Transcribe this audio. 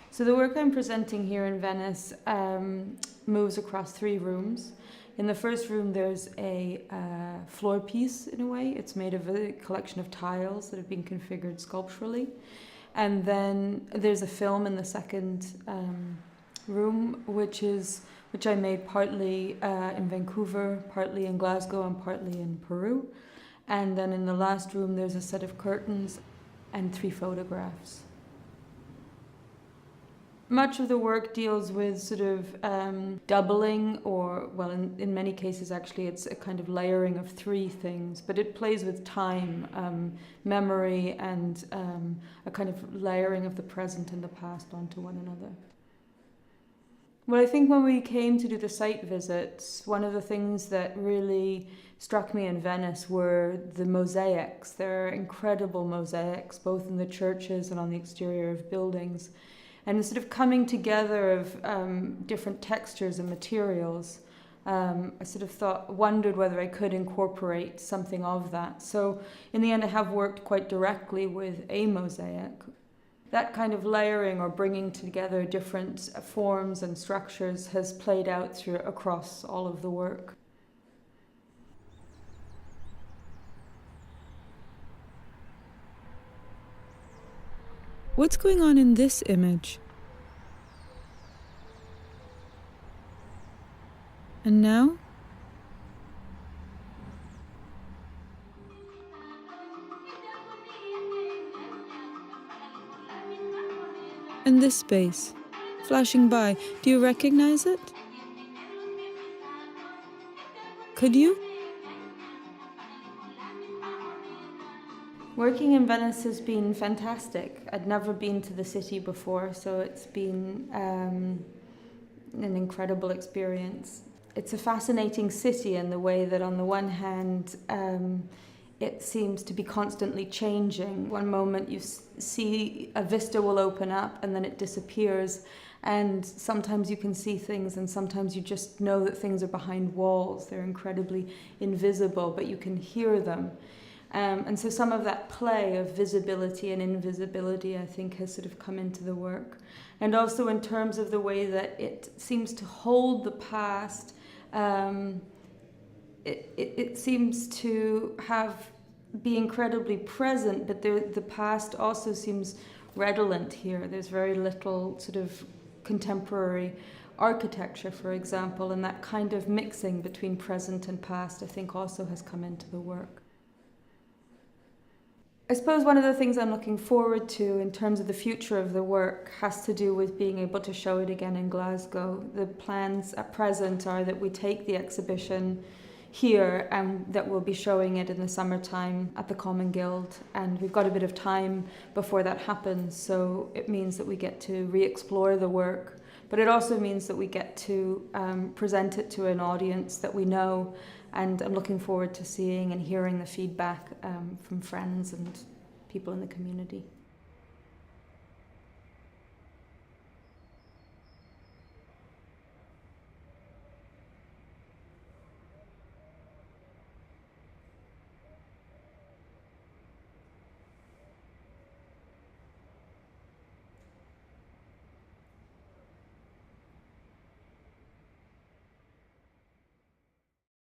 So the work I'm presenting here in Venice moves across 3 rooms. In the first room there's a floor piece in a way. It's made of a collection of tiles that have been configured sculpturally. And then there's a film in the second room, which I made partly in Vancouver, partly in Glasgow, and partly in Peru. And then in the last room there's a set of curtains and 3 photographs. Much of the work deals with sort of doubling, or, well, in many cases actually it's a kind of layering of 3 things, but it plays with time, memory, and a kind of layering of the present and the past onto one another. Well, I think when we came to do the site visits, one of the things that really struck me in Venice were the mosaics. There are incredible mosaics, both in the churches and on the exterior of buildings. And the sort of coming together of different textures and materials, I sort of wondered whether I could incorporate something of that. So in the end, I have worked quite directly with a mosaic. That kind of layering or bringing together different forms and structures has played out across all of the work. What's going on in this image? And now? And this space, flashing by, do you recognize it? Could you? Working in Venice has been fantastic. I'd never been to the city before, so it's been an incredible experience. It's a fascinating city in the way that on the one hand, it seems to be constantly changing. One moment you see a vista will open up and then it disappears, and sometimes you can see things and sometimes you just know that things are behind walls. They're incredibly invisible, but you can hear them. And so some of that play of visibility and invisibility, I think, has sort of come into the work. And also in terms of the way that it seems to hold the past, it seems to be incredibly present, but the past also seems redolent here. There's very little sort of contemporary architecture, for example, and that kind of mixing between present and past, I think, also has come into the work. I suppose one of the things I'm looking forward to in terms of the future of the work has to do with being able to show it again in Glasgow. The plans at present are that we take the exhibition here and that we'll be showing it in the summertime at the Common Guild, and we've got a bit of time before that happens, so it means that we get to re-explore the work, but it also means that we get to present it to an audience that we know. And I'm looking forward to seeing and hearing the feedback from friends and people in the community.